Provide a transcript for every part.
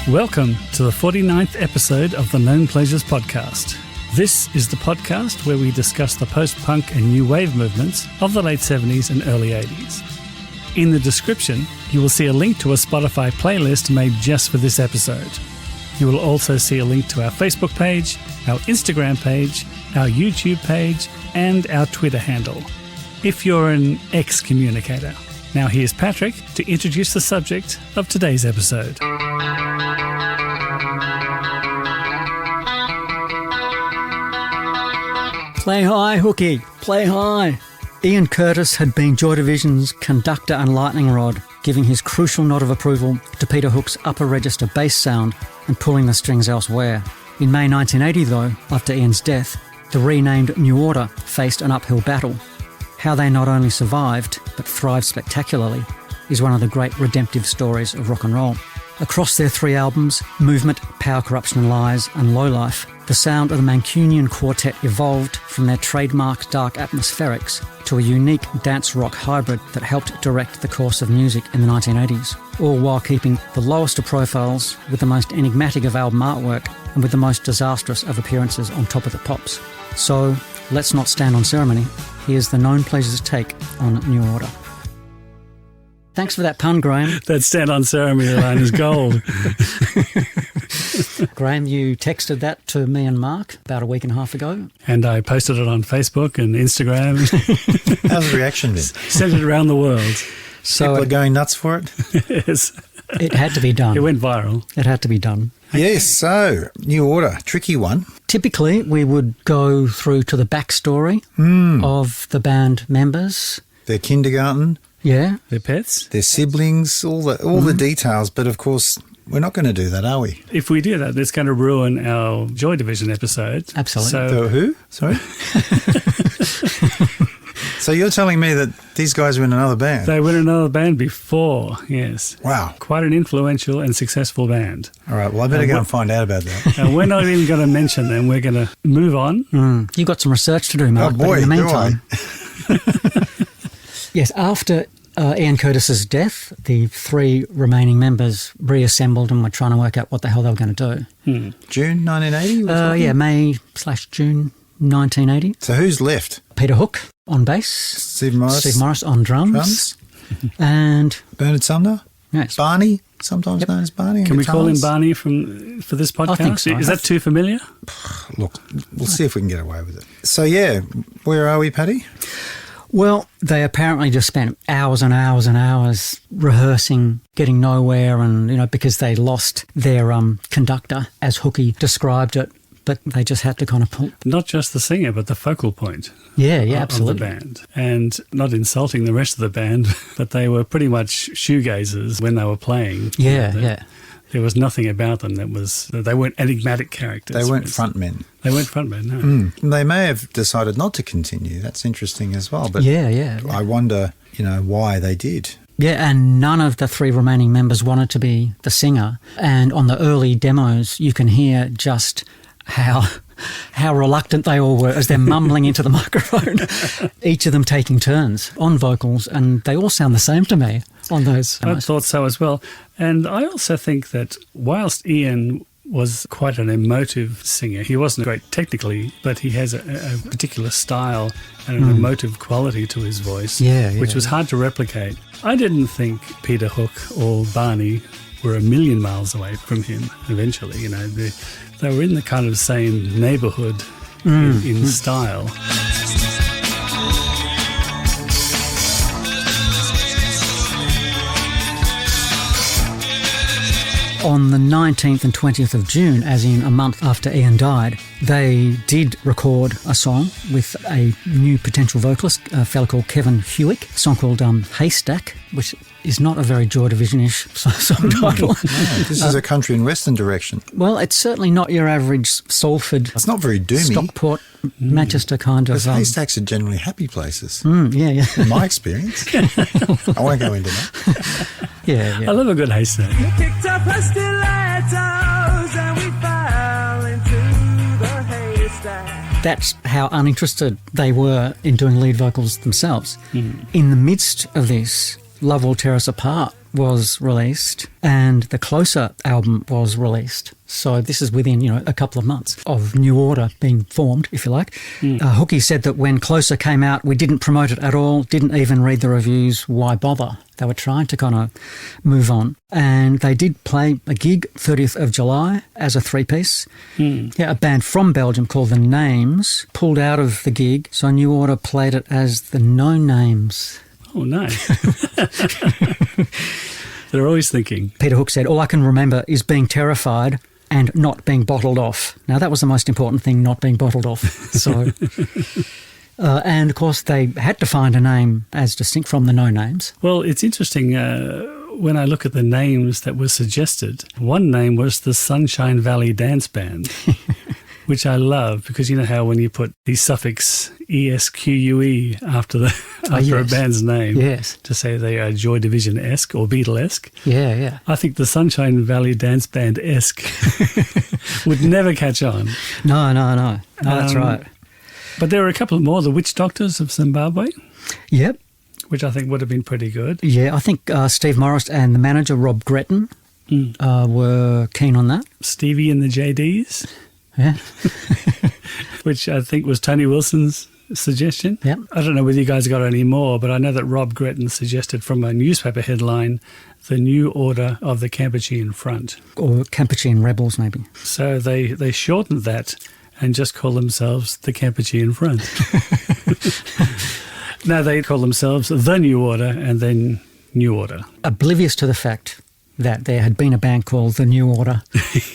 Welcome to the 49th episode of the Known Pleasures podcast. This is the podcast where we discuss the post-punk and new wave movements of the late 70s and early 80s. In the description, you will see a link to a Spotify playlist made just for this episode. You will also see a link to our Facebook page, our Instagram page, our YouTube page, and our Twitter handle, if you're an ex-communicator. Now here's Patrick to introduce the subject of today's episode. Play high, Hooky, play high. Ian Curtis had been Joy Division's conductor and lightning rod, giving his crucial nod of approval to Peter Hook's upper register bass sound and pulling the strings elsewhere. In May 1980, though, after Ian's death, the renamed New Order faced an uphill battle. How they not only survived, but thrived spectacularly, is one of the great redemptive stories of rock and roll. Across their three albums, Movement, Power, Corruption and Lies, and Lowlife, the sound of the Mancunian Quartet evolved from their trademark dark atmospherics to a unique dance rock hybrid that helped direct the course of music in the 1980s, all while keeping the lowest of profiles with the most enigmatic of album artwork and with the most disastrous of appearances on Top of the Pops. So, let's not stand on ceremony. Here's the Known Pleasures take on New Order. Thanks for that pun, Graham. That stand on ceremony line is gold. Graham, you texted that to me and Mark about a week and a half ago. And I posted it on Facebook and Instagram. How's the reaction been? Sent it around the world. So people are going nuts for it? Yes. It had to be done. It went viral. It had to be done. Yes, so New Order, tricky one. Typically, we would go through to the backstory of the band members. Their kindergarten. Yeah. Their pets. Their siblings, all the details. But of course, we're not going to do that, are we? If we do that, it's going to ruin our Joy Division episode. Absolutely. So who? Sorry? So you're telling me that these guys were in another band? They were in another band before, yes. Wow. Quite an influential and successful band. All right, well, I better go and find out about that. And we're not even going to mention them. We're going to move on. You've got some research to do, Mark. Oh, boy, but in the do I. meantime, yes, after Ian Curtis's death, the three remaining members reassembled and were trying to work out what the hell they were going to do. June 1980? Yeah, May/June 1980. So who's left? Peter Hook on bass. Steve Morris on drums. And Bernard Sumner? yes, Barney, sometimes known as Barney. Can we call him Barney for this podcast? I think so. Is that too familiar? Look, we'll see if we can get away with it. So, yeah, where are we, Paddy? well, they apparently just spent hours and hours and hours rehearsing, getting nowhere, and because they lost their conductor, as Hooky described it. But they just had to kind of pull. Not just the singer, but the focal point. Yeah, Of absolutely. the band. And not insulting the rest of the band, but they were pretty much shoegazers when they were playing. Yeah. There was nothing about them they weren't enigmatic characters. They weren't frontmen. They weren't frontmen, no. They may have decided not to continue. That's interesting as well. But Yeah. I wonder, why they did. Yeah, and none of the three remaining members wanted to be the singer. And on the early demos, you can hear just how reluctant they all were as they're mumbling into the microphone, each of them taking turns on vocals, and they all sound the same to me on those. I thought so as well. And I also think that whilst Ian was quite an emotive singer, he wasn't great technically, but he has a particular style and an emotive quality to his voice, which was hard to replicate. I didn't think Peter Hook or Barney were a million miles away from him eventually. They were in the kind of same neighbourhood in style. On the 19th and 20th of June, as in a month after Ian died, they did record a song with a new potential vocalist, a fella called Kevin Hewick, a song called Haystack, which is not a very Joy Division-ish song title. No, this is a country and western direction. Well, it's certainly not your average Salford, It's not very doomy. Stockport, Manchester kind of... Because haystacks are generally happy places, yeah. in my experience. I won't go into that. Yeah. I love a good haystack. We picked up her stilettos and we fell into the haystack. That's how uninterested they were in doing lead vocals themselves. In the midst of this, Love Will Tear Us Apart was released and the Closer album was released. So this is within, a couple of months of New Order being formed, if you like. Hooky said that when Closer came out, we didn't promote it at all, didn't even read the reviews. Why bother? They were trying to kind of move on. And they did play a gig 30th of July as a three-piece. Yeah, a band from Belgium called The Names pulled out of the gig, so New Order played it as The No Names. Oh, no. They're always thinking. Peter Hook said, all I can remember is being terrified and not being bottled off. Now, that was the most important thing, not being bottled off. So, and, of course, they had to find a name as distinct from the No Names. Well, it's interesting. When I look at the names that were suggested, one name was the Sunshine Valley Dance Band, which I love because you know how when you put the suffix ESQUE after a band's name to say they are Joy Division-esque or Beatle-esque. Yeah, yeah. I think the Sunshine Valley Dance Band-esque would never catch on. No, that's right. But there were a couple more, the Witch Doctors of Zimbabwe. Yep. Which I think would have been pretty good. Yeah, I think Steve Morris and the manager, Rob Gretton, were keen on that. Stevie and the JDs. Yeah. Which I think was Tony Wilson's suggestion. Yep. I don't know whether you guys got any more, but I know that Rob Gretton suggested from a newspaper headline, the New Order of the Campuchian Front. Or Campuchian Rebels, maybe. So they shortened that and just call themselves the Campuchian Front. Now they call themselves the New Order and then New Order. Oblivious to the fact that there had been a band called the New Order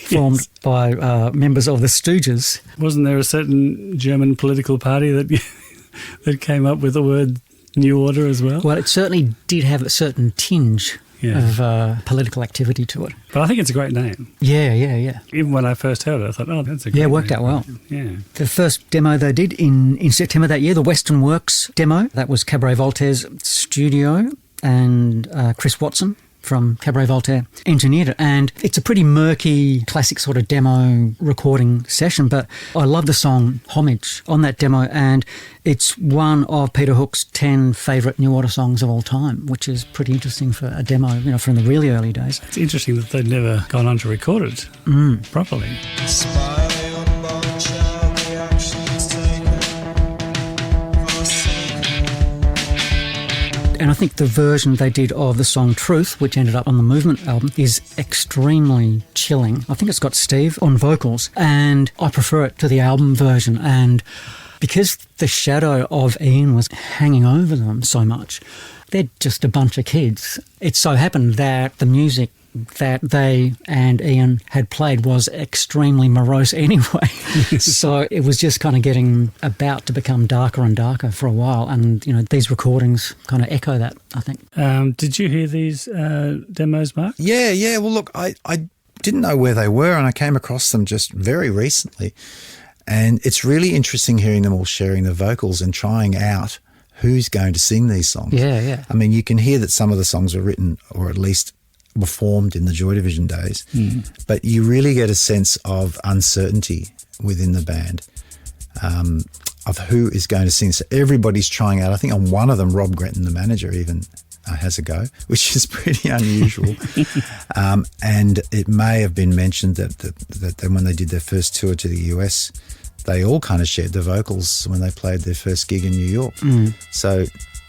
formed by members of the Stooges. Wasn't there a certain German political party that came up with the word New Order as well? Well, it certainly did have a certain tinge of political activity to it. But I think it's a great name. Yeah. Even when I first heard it, I thought, oh, that's a great name. Yeah, it worked out well. Yeah. The first demo they did in September that year, the Western Works demo, that was Cabaret Voltaire's studio, and Chris Watson from Cabaret Voltaire engineered it. And it's a pretty murky, classic sort of demo recording session, but I love the song Homage on that demo, and it's one of Peter Hook's 10 favourite New Order songs of all time, which is pretty interesting for a demo, from the really early days. It's interesting that they'd never gone on to record it properly. And I think the version they did of the song Truth, which ended up on the Movement album, is extremely chilling. I think it's got Steve on vocals, and I prefer it to the album version. And because the shadow of Ian was hanging over them so much, they're just a bunch of kids. It so happened that the music that they and Ian had played was extremely morose anyway. So it was just kind of getting about to become darker and darker for a while. And, these recordings kind of echo that, I think. Did you hear these demos, Mark? Yeah. Well, look, I didn't know where they were, and I came across them just very recently. And it's really interesting hearing them all sharing the vocals and trying out who's going to sing these songs. Yeah. I mean, you can hear that some of the songs were written, or at least were formed in the Joy Division days, but you really get a sense of uncertainty within the band of who is going to sing. So everybody's trying out. I think on one of them, Rob Gretton, the manager, even has a go, which is pretty unusual. And it may have been mentioned that when they did their first tour to the US, they all kind of shared the vocals when they played their first gig in New York. So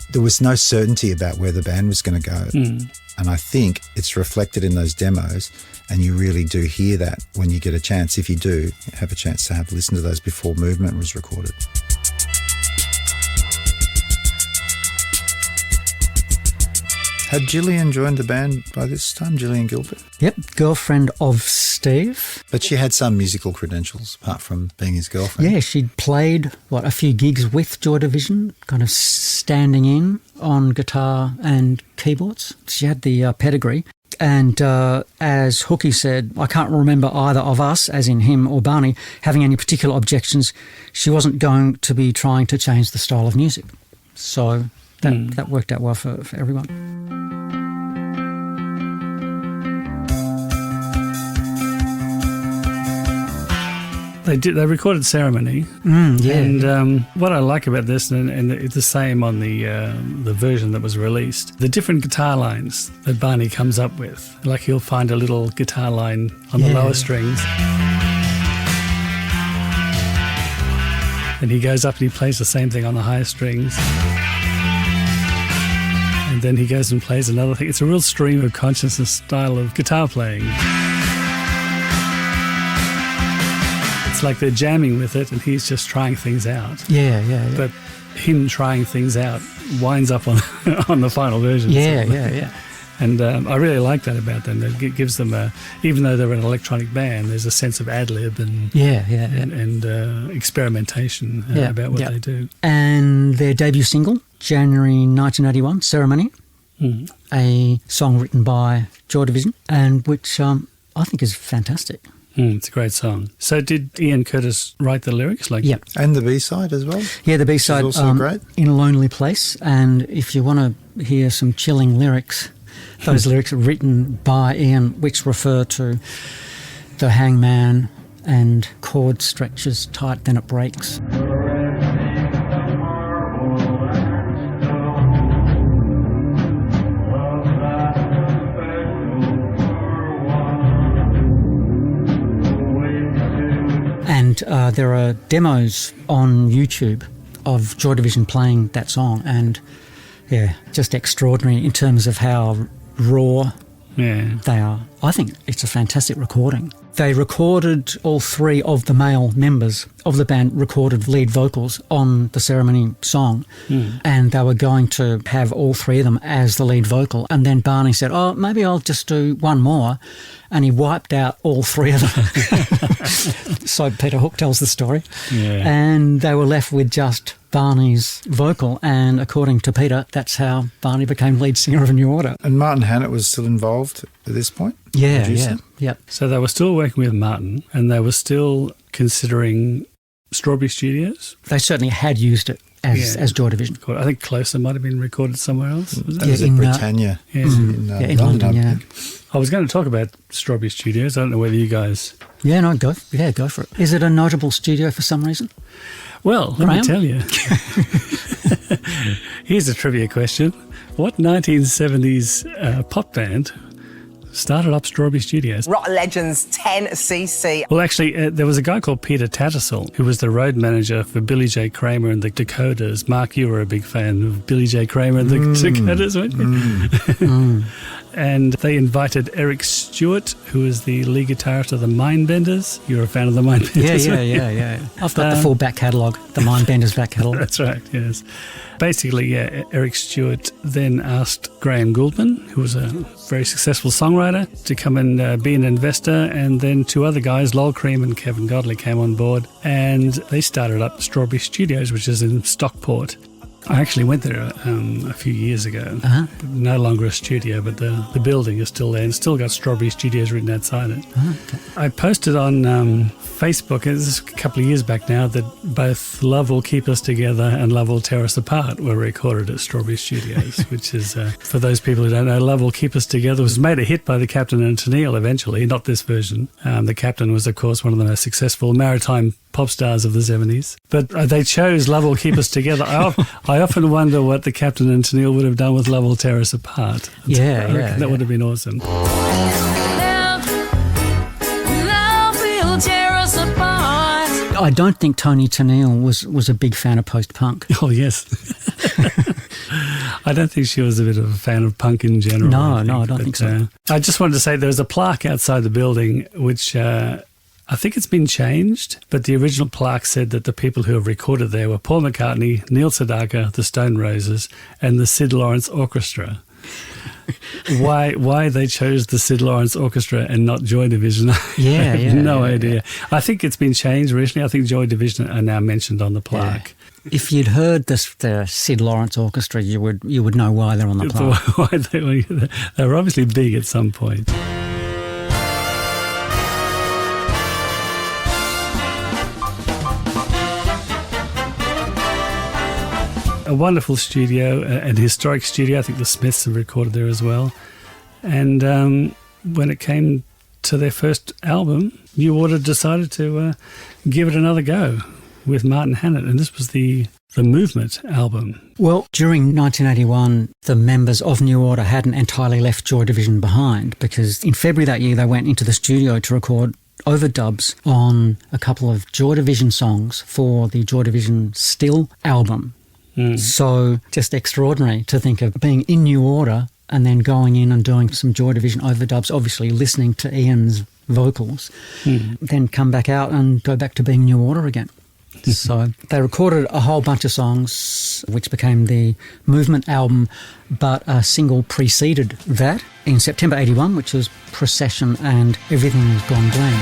there was no certainty about where the band was going to go. And I think it's reflected in those demos, and you really do hear that when you get a chance, if you do have a chance to have a listen to those before Movement was recorded. Had Gillian joined the band by this time, Gillian Gilbert? Yep, girlfriend of Steve. But she had some musical credentials apart from being his girlfriend. Yeah, she'd played, a few gigs with Joy Division, kind of standing in on guitar and keyboards. She had the pedigree. And as Hooky said, I can't remember either of us, as in him or Barney, having any particular objections. She wasn't going to be trying to change the style of music. So that worked out well for everyone. They recorded Ceremony. Yeah. And what I like about this, and it's the same on the version that was released, the different guitar lines that Barney comes up with. Like he'll find a little guitar line on the lower strings. And he goes up and he plays the same thing on the higher strings. And then he goes and plays another thing. It's a real stream of consciousness style of guitar playing. It's like they're jamming with it and he's just trying things out. Yeah. But him trying things out winds up on on the final version. Yeah. And I really like that about them. It gives them even though they're an electronic band, there's a sense of ad-lib and experimentation about what they do. And their debut single, January 1981, Ceremony, a song written by Joy Division, and which I think is fantastic. It's a great song. So did Ian Curtis write the lyrics? Yeah. And the B-side as well? Yeah, the B-side, also great. In a Lonely Place. And if you want to hear some chilling lyrics, those lyrics are written by Ian, which refer to the hangman and chord stretches tight, then it breaks. And there are demos on YouTube of Joy Division playing that song, and just extraordinary in terms of how raw they are. I think it's a fantastic recording. They recorded all three of the male members of the band recorded lead vocals on the Ceremony song, and they were going to have all three of them as the lead vocal. And then Barney said, "Oh, maybe I'll just do one more," and he wiped out all three of them. So Peter Hook tells the story, and they were left with just Barney's vocal. And according to Peter, that's how Barney became lead singer of New Order. And Martin Hannett was still involved at this point? Yeah. So they were still working with Martin and they were still considering Strawberry Studios. They certainly had used it as Joy Division. I think Closer might have been recorded somewhere else. Was that? It was in Britannia. In London, I think. I was going to talk about Strawberry Studios. I don't know whether you guys... Go for it. Is it a notable studio for some reason? Well, let me tell you. Here's a trivia question. What 1970s pop band started up Strawberry Studios? Rock Legends 10cc. Well, actually, there was a guy called Peter Tattersall who was the road manager for Billy J. Kramer and the Dakoters. Mark, you were a big fan of Billy J. Kramer and the Dakoters, weren't you? And they invited Eric Stewart, who is the lead guitarist of the Mindbenders. You're a fan of the Mindbenders? Yeah. I've got the full back catalogue, the Mindbenders back catalogue. That's right, yes. Basically, Eric Stewart then asked Graham Gouldman, who was a very successful songwriter, to come and be an investor, and then two other guys, Lol Cream and Kevin Godley, came on board, and they started up Strawberry Studios, which is in Stockport. I actually went there a few years ago. No longer a studio, but the building is still there and still got Strawberry Studios written outside it. Okay. I posted on Facebook, this is a couple of years back now, that both Love Will Keep Us Together and Love Will Tear Us Apart were recorded at Strawberry Studios, which is, for those people who don't know, Love Will Keep Us Together was made a hit by the Captain and Tennille eventually, not this version. The Captain was, of course, one of the most successful maritime pop stars of the 70s. But they chose Love Will Keep Us Together. I often wonder what the Captain and Tennille would have done with Love Will Tear Us Apart. That would have been awesome. I don't think Toni Tennille was a big fan of post-punk. Oh, yes. I don't think she was a bit of a fan of punk in general. No, I don't think so. I just wanted to say there's a plaque outside the building which... I think it's been changed, but the original plaque said that the people who have recorded there were Paul McCartney, Neil Sedaka, the Stone Roses, and the Sid Lawrence Orchestra. Why they chose the Sid Lawrence Orchestra and not Joy Division, I have no idea. I think it's been changed recently. I think Joy Division are now mentioned on the plaque. Yeah. If you'd heard the Sid Lawrence Orchestra, you would know why they're on the plaque. They were obviously big at some point. A wonderful studio, an historic studio. I think the Smiths have recorded there as well. And when it came to their first album, New Order decided to give it another go with Martin Hannett, and this was the Movement album. Well, during 1981, the members of New Order hadn't entirely left Joy Division behind, because in February that year they went into the studio to record overdubs on a couple of Joy Division songs for the Joy Division Still album. So just extraordinary to think of being in New Order and then going in and doing some Joy Division overdubs, obviously listening to Ian's vocals, then come back out and go back to being New Order again. So they recorded a whole bunch of songs, which became the Movement album, but a single preceded that in September 81, which was Procession and Everything's Gone Green.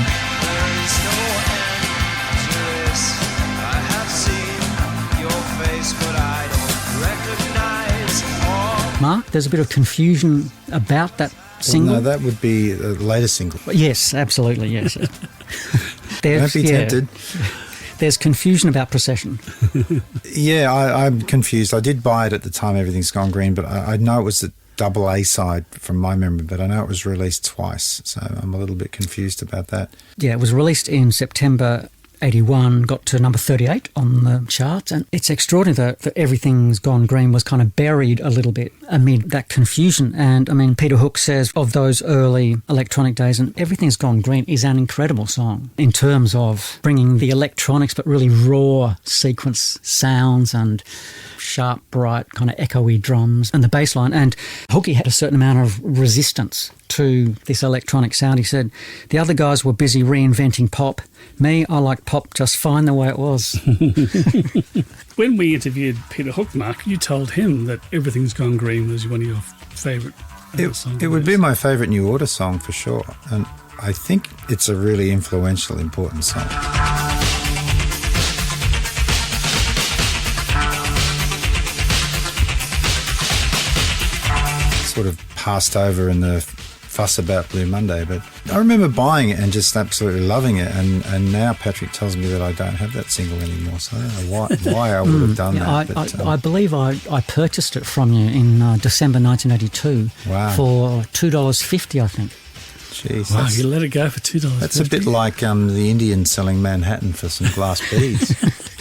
Mark, there's a bit of confusion about that single. Well, no, that would be the latest single. Yes, absolutely, yes. Don't be tempted. There's confusion about Procession. Yeah, I'm confused. I did buy it at the time, Everything's Gone Green, but I know it was the double A side from my memory, but I know it was released twice, so I'm a little bit confused about that. Yeah, it was released in September 81, got to number 38 on the charts, and it's extraordinary that Everything's Gone Green was kind of buried a little bit amid that confusion. And I mean, Peter Hook says of those early electronic days, and Everything's Gone Green is an incredible song in terms of bringing the electronics but really raw sequence sounds and sharp, bright, kind of echoey drums and the bass line. And Hooky had a certain amount of resistance to this electronic sound. He said, the other guys were busy reinventing pop. Me, I like pop just fine the way it was. When we interviewed Peter Hook, Mark, you told him that Everything's Gone Green was one of your favourite songs. It would be my favourite New Order song for sure, and I think it's a really influential, important song. Sort of passed over in the fuss about Blue Monday, but I remember buying it and just absolutely loving it, and now Patrick tells me that I don't have that single anymore, so I don't know why I would have done that. I believe I purchased it from you in December 1982 for $2.50, I think. Jeez, wow, you let it go for $2.50? That's a bit like the Indians selling Manhattan for some glass beads.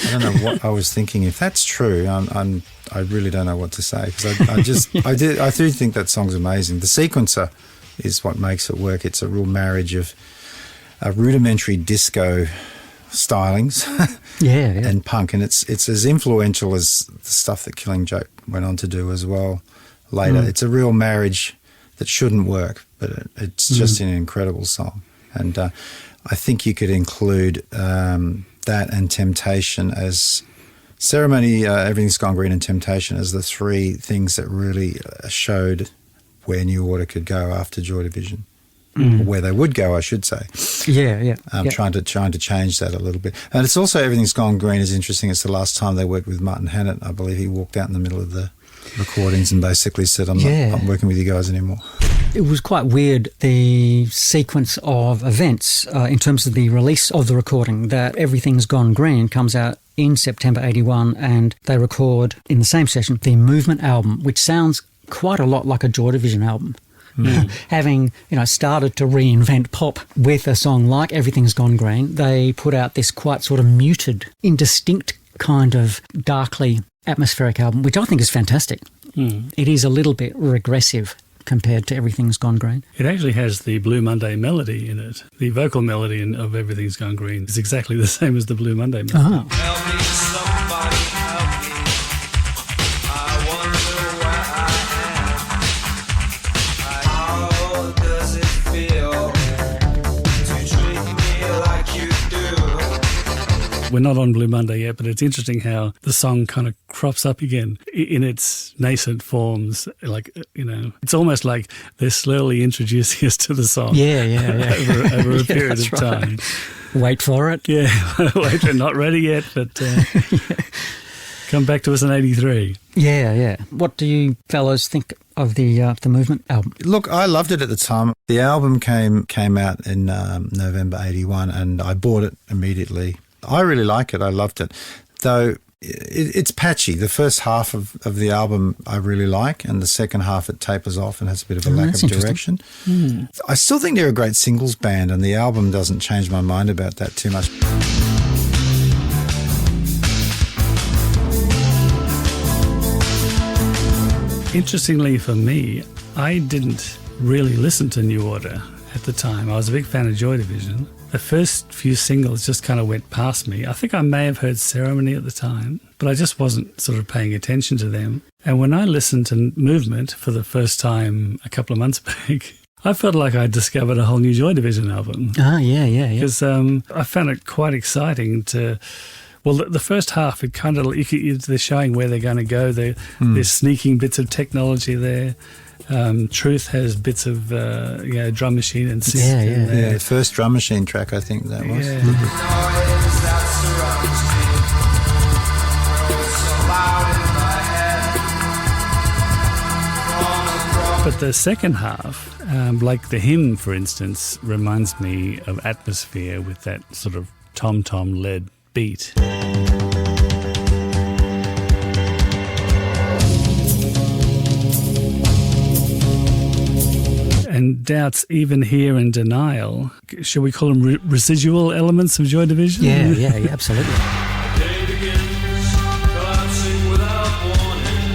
I don't know what I was thinking. If that's true, I really don't know what to say, because I do think that song's amazing. The sequencer is what makes it work. It's a real marriage of rudimentary disco stylings and punk, and it's as influential as the stuff that Killing Joke went on to do as well later. It's a real marriage that shouldn't work, but it's just an incredible song. And I think you could include that and Temptation as Ceremony, Everything's Gone Green and Temptation as the three things that really showed where New Order could go after Joy Division, or where they would go, I should say. Trying to change that a little bit. And it's also Everything's Gone Green is interesting. It's the last time they worked with Martin Hannett. I believe he walked out in the middle of the recordings and basically said, I'm not working with you guys anymore. It was quite weird, the sequence of events in terms of the release of the recording, that Everything's Gone Green comes out in September 81, and they record in the same session the Movement album, which sounds quite a lot like a Joy Division album. Having started to reinvent pop with a song like Everything's Gone Green, they put out this quite sort of muted, indistinct kind of darkly atmospheric album, which I think is fantastic. It is a little bit regressive compared to Everything's Gone Green. It actually has the Blue Monday melody in it. The vocal melody of Everything's Gone Green is exactly the same as the Blue Monday melody. Help me, somebody help me. I wonder where I am. How does it feel to treat me like you do? We're not on Blue Monday yet, but it's interesting how the song kind of crops up again in its nascent forms. It's almost like they're slowly introducing us to the song. Over a period of time. Wait for it. Yeah, wait, we're not ready yet, but come back to us in 83. Yeah. What do you fellows think of the Movement album? Look, I loved it at the time. The album came out in November 81, and I bought it immediately. I really like it. I loved it. Though It's patchy. The first half of the album I really like, and the second half it tapers off and has a bit of a lack of direction. I still think they're a great singles band, and the album doesn't change my mind about that too much. Interestingly for me, I didn't really listen to New Order at the time. I was a big fan of Joy Division. The first few singles just kind of went past me. I think I may have heard Ceremony at the time, but I just wasn't sort of paying attention to them. And when I listened to Movement for the first time a couple of months back, I felt like I discovered a whole new Joy Division album. Yeah. Because I found it quite exciting to... Well, the first half, it kind of they're showing where they're going to go. There's sneaking bits of technology there. Truth has bits of drum machine and synth. Yeah, the first drum machine track, I think that was. But the second half, like the hymn, for instance, reminds me of Atmosphere with that sort of tom-tom led beat. And Doubts Even Here and Denial, shall we call them residual elements of Joy Division? Yeah, absolutely. Day begins, collapsing without warning.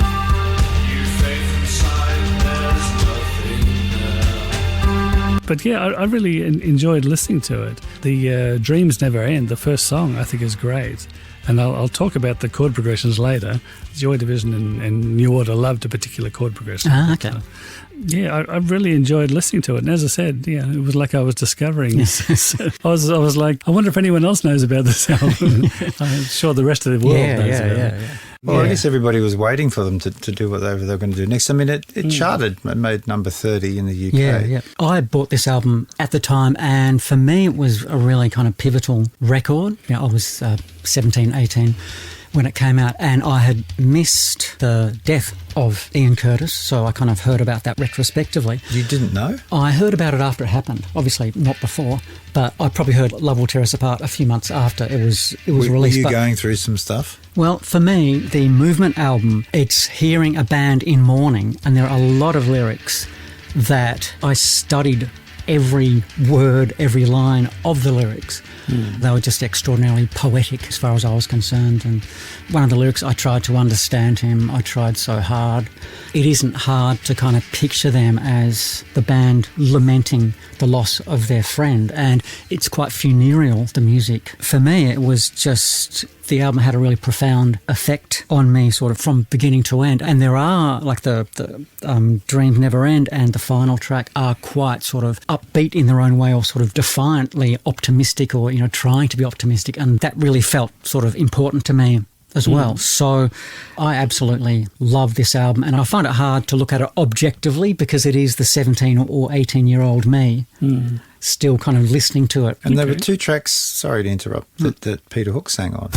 New faith inside, there's nothing there. But yeah, I really enjoyed listening to it. The Dreams Never End, the first song, I think is great. And I'll talk about the chord progressions later. Joy Division and New Order loved a particular chord progression. Okay. I really enjoyed listening to it. And as I said, it was like I was discovering. So I was like, I wonder if anyone else knows about this album. I'm sure the rest of the world knows about it. Well, I guess everybody was waiting for them to do what they were going to do next. I mean, it charted, it made number 30 in the UK. Yeah. I bought this album at the time, and for me it was a really kind of pivotal record. I was 17, 18 when it came out, and I had missed the death of Ian Curtis, so I kind of heard about that retrospectively. You didn't know? I heard about it after it happened, obviously not before, but I probably heard Love Will Tear Us Apart a few months after it was released. Were you going through some stuff? Well, for me, the Movement album, it's hearing a band in mourning, and there are a lot of lyrics that I studied every word, every line of the lyrics. They were just extraordinarily poetic as far as I was concerned. And one of the lyrics, I tried to understand him, I tried so hard. It isn't hard to kind of picture them as the band lamenting the loss of their friend. And it's quite funereal, the music. For me, it was just... The album had a really profound effect on me sort of from beginning to end. And there are, like the Dreams Never End and the final track are quite sort of upbeat in their own way, or sort of defiantly optimistic, or, trying to be optimistic. And that really felt sort of important to me as well. So I absolutely love this album, and I find it hard to look at it objectively because it is the 17 or 18-year-old me still kind of listening to it. And there were two tracks, sorry to interrupt, that Peter Hook sang on.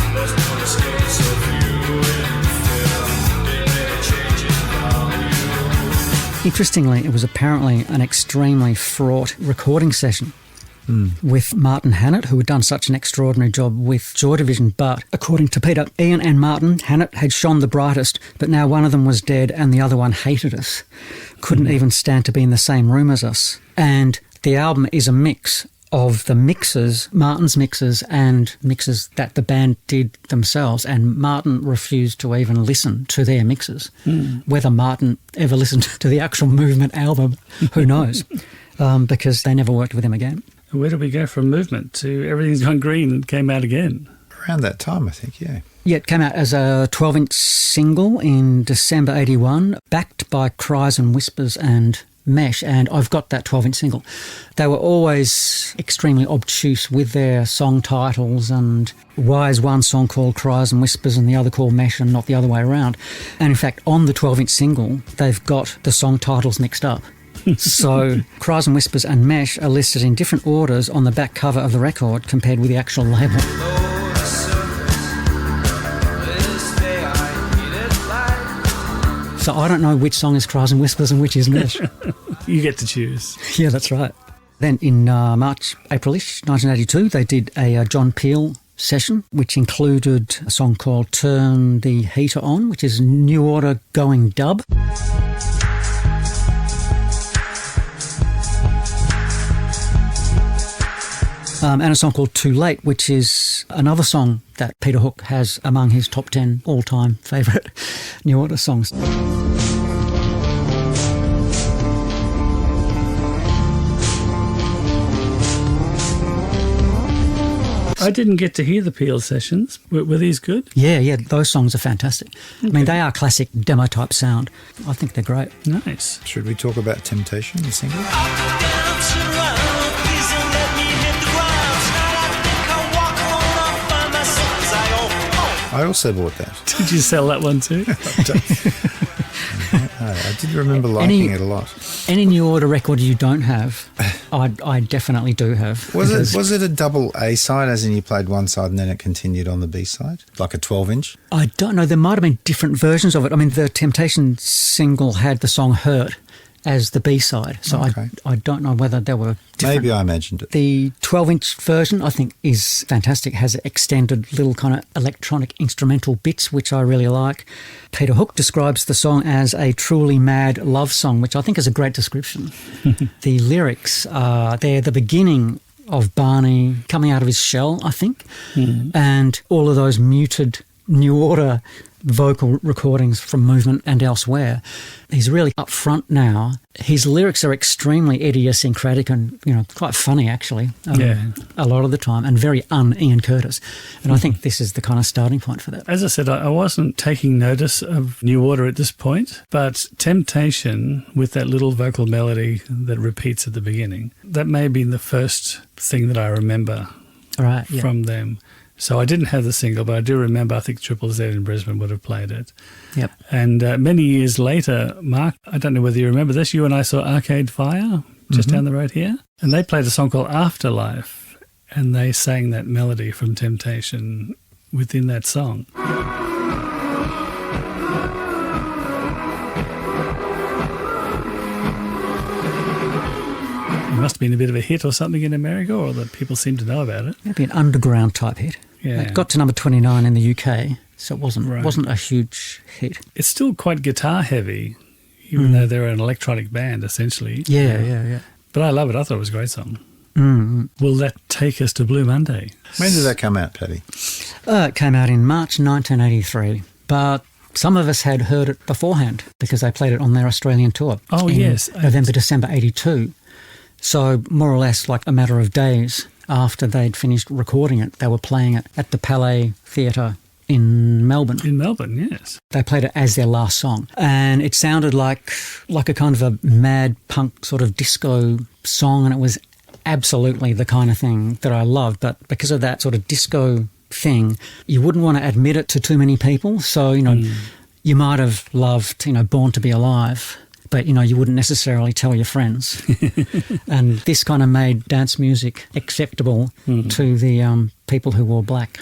Interestingly, it was apparently an extremely fraught recording session with Martin Hannett, who had done such an extraordinary job with Joy Division. But according to Peter, Ian and Martin, Hannett had shone the brightest, but now one of them was dead and the other one hated us. Couldn't even stand to be in the same room as us. And the album is a mix of the mixes, Martin's mixes, and mixes that the band did themselves. And Martin refused to even listen to their mixes. Whether Martin ever listened to the actual Movement album, who knows? Because they never worked with him again. Where did we go from Movement to Everything's Gone Green and came out again? Around that time, I think, yeah. Yeah, it came out as a 12-inch single in December 81, backed by Cries and Whispers and Mesh, and I've got that 12-inch single. They were always extremely obtuse with their song titles, and why is one song called Cries and Whispers and the other called Mesh and not the other way around? And in fact, on the 12-inch single, they've got the song titles mixed up. So Cries and Whispers and Mesh are listed in different orders on the back cover of the record compared with the actual label. So I don't know which song is Cries and Whispers and which is Mesh. You get to choose. Yeah, that's right. Then in March, April-ish, 1982, they did a John Peel session, which included a song called Turn the Heater On, which is New Order going dub. And a song called Too Late, which is another song that Peter Hook has among his top 10 all-time favourite New Order songs. I didn't get to hear the Peel sessions. Were these good? Yeah, those songs are fantastic. Okay. I mean, they are classic demo-type sound. I think they're great. Nice. Should we talk about Temptation, the single? I also bought that. Did you sell that one too? I did remember liking it a lot. Any New Order record you don't have, I definitely do have. Was it a double A side, as in you played one side and then it continued on the B side? Like a 12-inch? I don't know. There might have been different versions of it. I mean, the Temptation single had the song Hurt as the B-side, so okay. I don't know whether there were different. Maybe I imagined it. The 12-inch version, I think, is fantastic, has extended little kind of electronic instrumental bits, which I really like. Peter Hook describes the song as a truly mad love song, which I think is a great description. The lyrics are, they're the beginning of Barney coming out of his shell, I think, and all of those muted New Order vocal recordings from Movement and elsewhere. He's really up front now. His lyrics are extremely idiosyncratic and, quite funny actually. A lot of the time, and very un-Ian Curtis. And I think this is the kind of starting point for that. As I said, I wasn't taking notice of New Order at this point, but Temptation, with that little vocal melody that repeats at the beginning, that may be the first thing that I remember from them. So I didn't have the single, but I do remember, I think Triple Z in Brisbane would have played it. Yep. And many years later, Mark, I don't know whether you remember this, you and I saw Arcade Fire just down the road here, and they played a song called Afterlife, and they sang that melody from Temptation within that song. It must have been a bit of a hit or something in America, or that people seem to know about it. Maybe an underground type hit. Yeah. It got to number 29 in the UK, so it wasn't a huge hit. It's still quite guitar heavy, even though they're an electronic band essentially. Yeah. But I love it. I thought it was a great song. Mm-hmm. Will that take us to Blue Monday? When did that come out, Paddy? It came out in March 1983, but some of us had heard it beforehand because they played it on their Australian tour. Oh, yes. November, December 82. So more or less like a matter of days after they'd finished recording it, they were playing it at the Palais Theatre in Melbourne. In Melbourne, yes. They played it as their last song. And it sounded like a kind of a mad punk sort of disco song, and it was absolutely the kind of thing that I loved. But because of that sort of disco thing, you wouldn't want to admit it to too many people. So, you might have loved, Born to Be Alive, but, you wouldn't necessarily tell your friends. And this kind of made dance music acceptable to the people who wore black.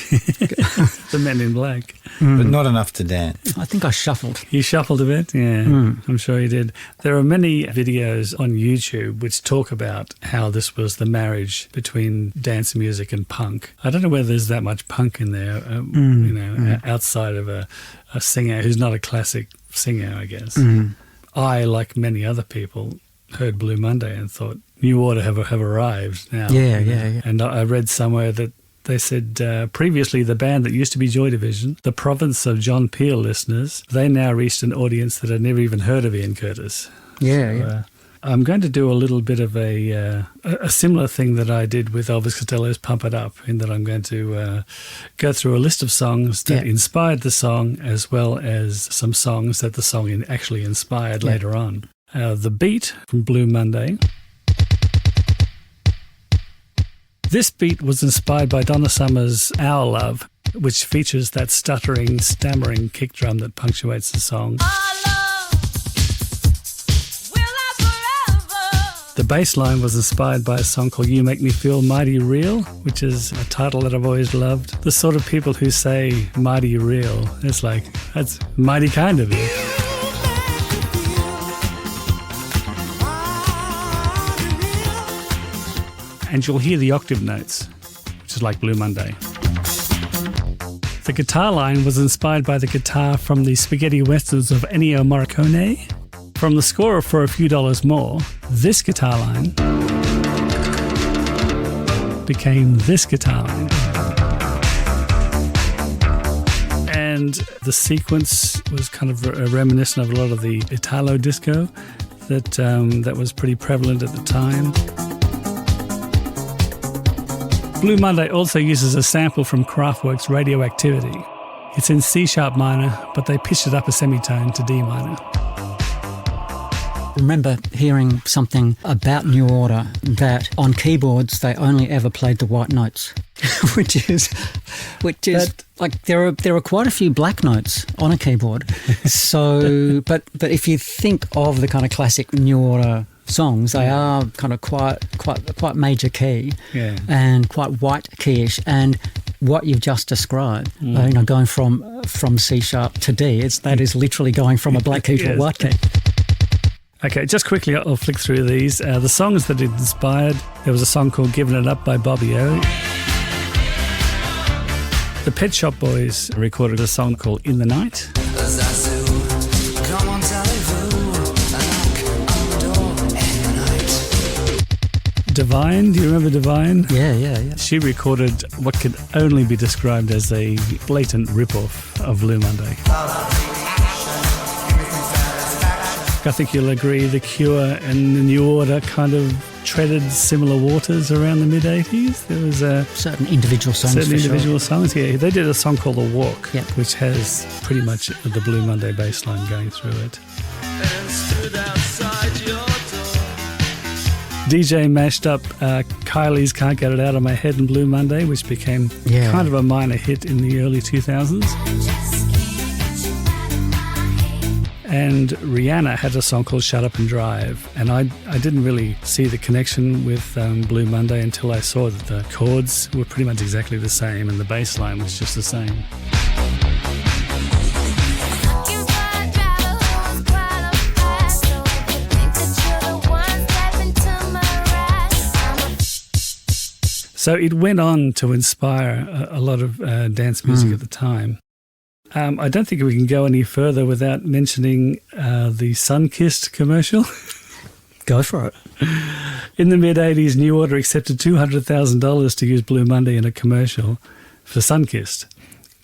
The men in black. But not enough to dance. I think I shuffled. You shuffled a bit? Yeah, I'm sure you did. There are many videos on YouTube which talk about how this was the marriage between dance music and punk. I don't know whether there's that much punk in there, outside of a singer who's not a classic singer, I guess. I, like many other people, heard Blue Monday and thought, New Order have arrived now. Yeah. And I read somewhere that they said previously the band that used to be Joy Division, the province of John Peel listeners, they now reached an audience that had never even heard of Ian Curtis. Yeah. I'm going to do a little bit of a similar thing that I did with Elvis Costello's Pump It Up, in that I'm going to go through a list of songs that inspired the song, as well as some songs that the song actually inspired later on. The beat from Blue Monday. This beat was inspired by Donna Summer's Our Love, which features that stuttering, stammering kick drum that punctuates the song. The bass line was inspired by a song called You Make Me Feel Mighty Real, which is a title that I've always loved. The sort of people who say mighty real, it's like, that's mighty kind of you. And you'll hear the octave notes, which is like Blue Monday. The guitar line was inspired by the guitar from the spaghetti westerns of Ennio Morricone. From the score of For a Few Dollars More, this guitar line became this guitar line. And the sequence was kind of reminiscent of a lot of the Italo disco that was pretty prevalent at the time. Blue Monday also uses a sample from Kraftwerk's Radioactivity. It's in C-sharp minor, but they pitched it up a semitone to D minor. I remember hearing something about New Order that on keyboards they only ever played the white notes, which is like there are quite a few black notes on a keyboard. So, but if you think of the kind of classic New Order songs, they are kind of quite major key, and quite white keyish. And what you've just described, going from C sharp to D, that is literally going from a black key to a white key. Okay, just quickly, I'll flick through these. The songs that it inspired, there was a song called Giving It Up by Bobby O. The Pet Shop Boys recorded a song called In the Night. Divine, do you remember Divine? Yeah. She recorded what could only be described as a blatant rip-off of Blue Monday. I think you'll agree The Cure and The New Order kind of treaded similar waters around the mid-80s. There was certain individual songs. Songs, yeah. They did a song called The Walk, yep, which has pretty much the Blue Monday bass line going through it. And stood outside your door. DJ mashed up Kylie's Can't Get It Out of My Head and Blue Monday, which became kind of a minor hit in the early 2000s. And Rihanna had a song called Shut Up and Drive. And I didn't really see the connection with Blue Monday until I saw that the chords were pretty much exactly the same and the bass line was just the same. So it went on to inspire a lot of dance music at the time. I don't think we can go any further without mentioning the Sunkissed commercial. Go for it. In the mid-80s, New Order accepted $200,000 to use Blue Monday in a commercial for Sunkissed.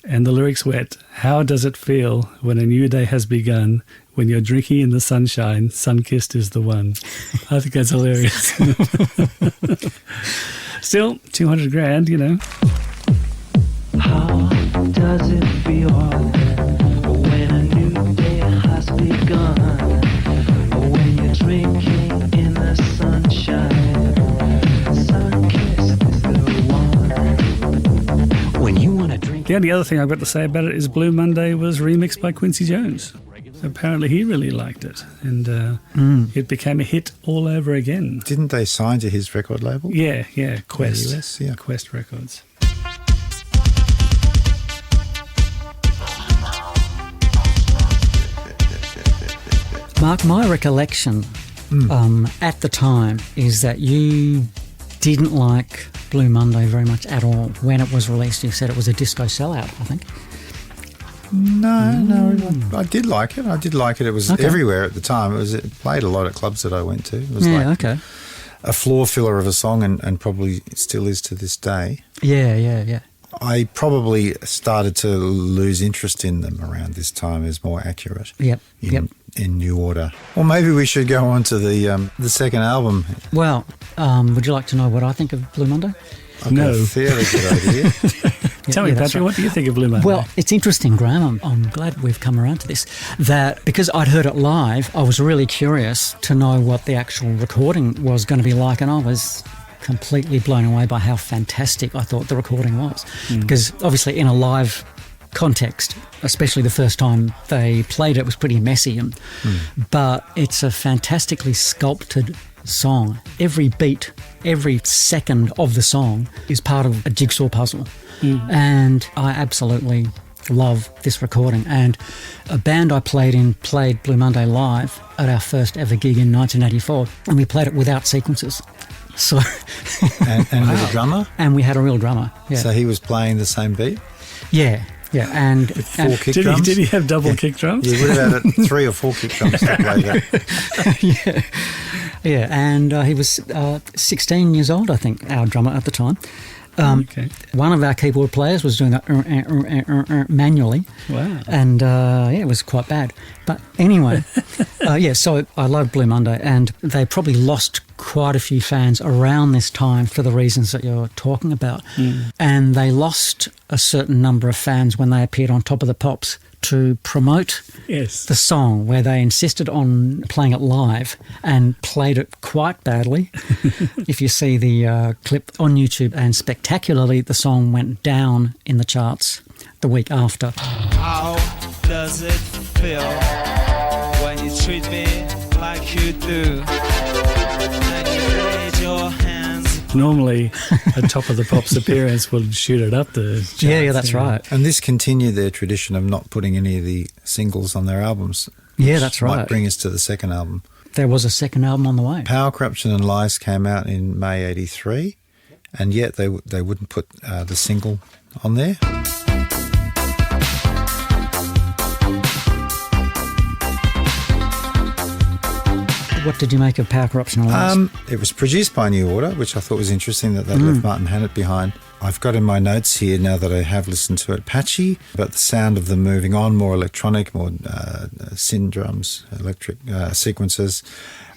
And the lyrics went, "How does it feel when a new day has begun? When you're drinking in the sunshine, Sunkissed is the one." I think that's hilarious. Still, $200,000, you know. How does it feel when a new day has begun? When you're drinking in the sunshine, sun-kissed is the one. When you want to drink. The only other thing I've got to say about it is Blue Monday was remixed by Quincy Jones. Apparently he really liked it, and it became a hit all over again. Didn't they sign to his record label? Yeah, Quest. In the US, yeah. Quest Records. Mark, my recollection at the time is that you didn't like Blue Monday very much at all when it was released. You said it was a disco sellout, I think. No, I did like it. It was everywhere at the time. It played a lot at clubs that I went to. It was a floor filler of a song and probably still is to this day. Yeah. I probably started to lose interest in them around this time, is more accurate. Yep. In New Order. Well, maybe we should go on to the second album. Well, would you like to know what I think of Blue Monday? I've got a fairly good idea. Tell me, Patrick, what do you think of Blue Monday? Well, it's interesting, Graham. I'm glad we've come around to this. That because I'd heard it live, I was really curious to know what the actual recording was going to be like, and I was completely blown away by how fantastic I thought the recording was. Because obviously in a live context, especially the first time they played it, was pretty messy, but it's a fantastically sculpted song. Every beat, every second of the song is part of a jigsaw puzzle, and I absolutely love this recording. And a band I played in played Blue Monday live at our first ever gig in 1984, and we played it without sequences. So and with a drummer? And we had a real drummer. Yeah. So he was playing the same beat? Yeah. Yeah, and Four kick Did drums. he have double kick drums? You would have had 3 or 4 kick drums to play that. yeah, and he was 16 years old, I think, our drummer at the time. Okay. One of our keyboard players was doing that manually. Wow. And it was quite bad. But anyway, so I love Blue Monday, and they probably lost quite a few fans around this time for the reasons that you're talking about. And they lost a certain number of fans when they appeared on Top of the Pops to promote Yes. the song, where they insisted on playing it live and played it quite badly. If you see the clip on YouTube, and spectacularly the song went down in the charts the week after. How does it feel when you treat me like you do? And you raise your hands. Normally, a Top of the Pops appearance would shoot it up the charts. Yeah, that's right. And this continued their tradition of not putting any of the singles on their albums. Yeah, which that's right. Might bring us to the second album. There was a second album on the way. Power, Corruption and Lies came out in May 83, and yet they wouldn't put the single on there. What did you make of Power, Corruption and Lies? It was produced by New Order, which I thought was interesting that they left Martin Hannett behind. I've got in my notes here, now that I have listened to it, patchy, but the sound of them moving on, more electronic, more synth drums, electric sequences,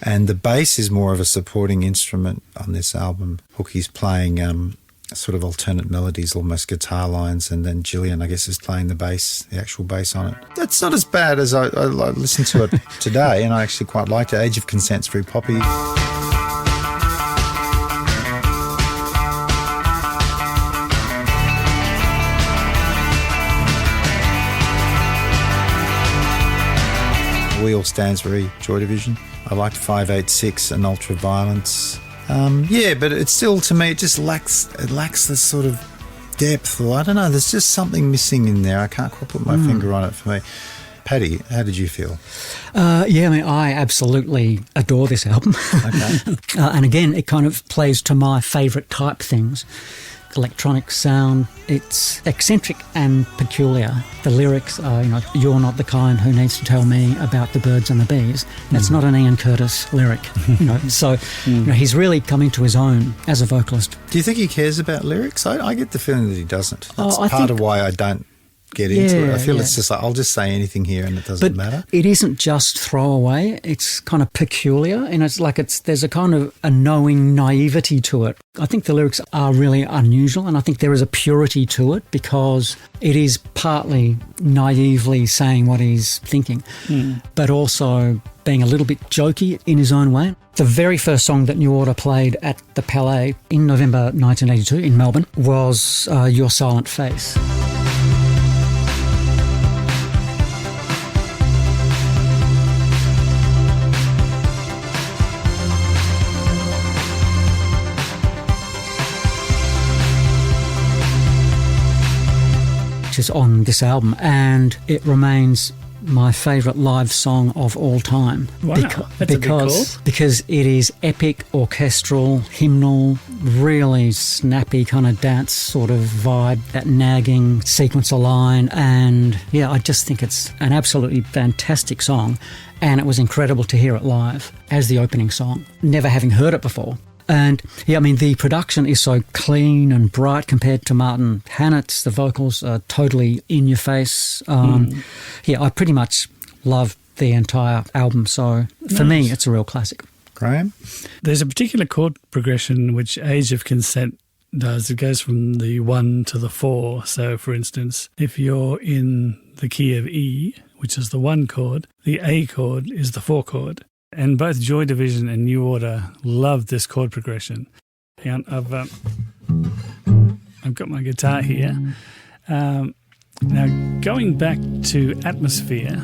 and the bass is more of a supporting instrument on this album. Hooky's playing sort of alternate melodies, almost guitar lines, and then Gillian, I guess, is playing the bass, the actual bass on it. That's not as bad as I listened to it today, and I actually quite liked it. Age of Consent's very poppy. Wheel stands very Joy Division. I liked 586 and Ultraviolence. But it's still, to me, it just lacks this sort of depth, or I don't know, there's just something missing in there. I can't quite put my finger on it for me. Paddy, how did you feel? I absolutely adore this album. Okay. And again, it kind of plays to my favourite type things. Electronic sound, it's eccentric and peculiar. The lyrics are, you're not the kind who needs to tell me about the birds and the bees. That's not an Ian Curtis lyric, So he's really coming to his own as a vocalist. Do you think he cares about lyrics? I get the feeling that he doesn't. That's I part think- of why I don't get into it. I feel yeah. it's just like, I'll just say anything here and it doesn't matter. It isn't just throwaway. It's kind of peculiar, and there's a kind of a knowing naivety to it. I think the lyrics are really unusual, and I think there is a purity to it because it is partly naively saying what he's thinking, but also being a little bit jokey in his own way. The very first song that New Order played at the Palais in November 1982 in Melbourne was Your Silent Face. Which is on this album, and it remains my favourite live song of all time. Wow, that's a big call. Because it is epic, orchestral, hymnal, really snappy kind of dance sort of vibe, that nagging sequencer line, and I just think it's an absolutely fantastic song, and it was incredible to hear it live as the opening song, never having heard it before. And the production is so clean and bright compared to Martin Hannett's. The vocals are totally in your face. I pretty much love the entire album. So for me, it's a real classic. Graham? There's a particular chord progression which Age of Consent does. It goes from the 1 to the 4. So, for instance, if you're in the key of E, which is the 1 chord, the A chord is the 4 chord. And both Joy Division and New Order love this chord progression. Hang on, I've got my guitar here. Now, going back to Atmosphere,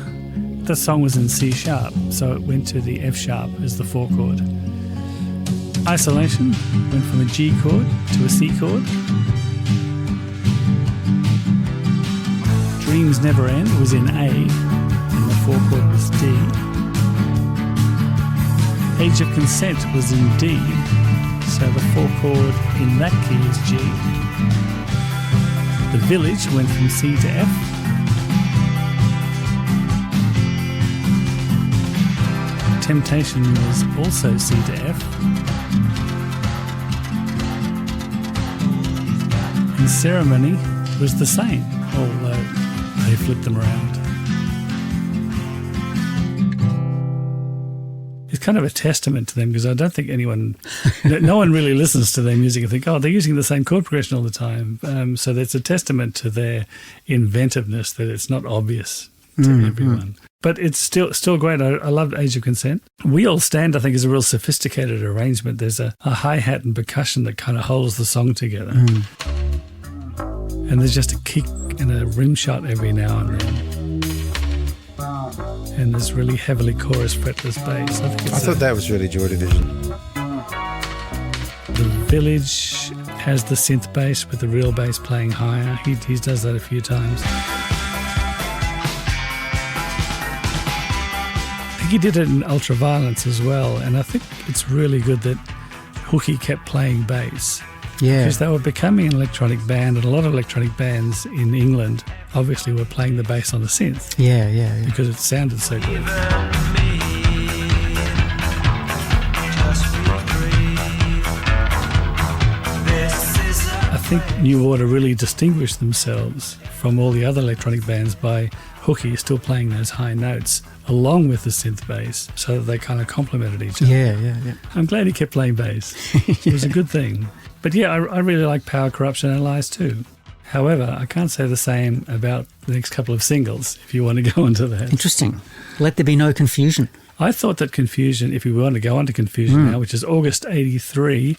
the song was in C sharp, so it went to the F sharp as the 4 chord. Isolation went from a G chord to a C chord. Dreams Never End was in A, and the 4 chord was D. Age of Consent was in D, so the 4 chord in that key is G. The Village went from C to F. Temptation was also C to F. And Ceremony was the same, although they flipped them around. It's kind of a testament to them because I don't think no one really listens to their music and think, oh, they're using the same chord progression all the time. So that's a testament to their inventiveness that it's not obvious to everyone. But it's still great. I loved Age of Consent. We All Stand, I think, is a real sophisticated arrangement. There's a hi-hat and percussion that kind of holds the song together. And there's just a kick and a rim shot every now and then. And there's really heavily chorus fretless bass. I thought that was really Joy Division. The Village has the synth bass with the real bass playing higher. He does that a few times. I think he did it in Ultraviolence as well, and I think it's really good that Hooky kept playing bass. Yeah. Because they were becoming an electronic band, and a lot of electronic bands in England obviously were playing the bass on the synth. Yeah. Because it sounded so good. I think New Order really distinguished themselves from all the other electronic bands by Hooky still playing those high notes along with the synth bass so that they kind of complemented each other. Yeah. I'm glad he kept playing bass. It was a good thing. But yeah, I really like Power, Corruption and Lies too. However, I can't say the same about the next couple of singles, if you want to go into that. Interesting. Let there be no confusion. I thought that Confusion, if we want to go on to Confusion now, which is August 83,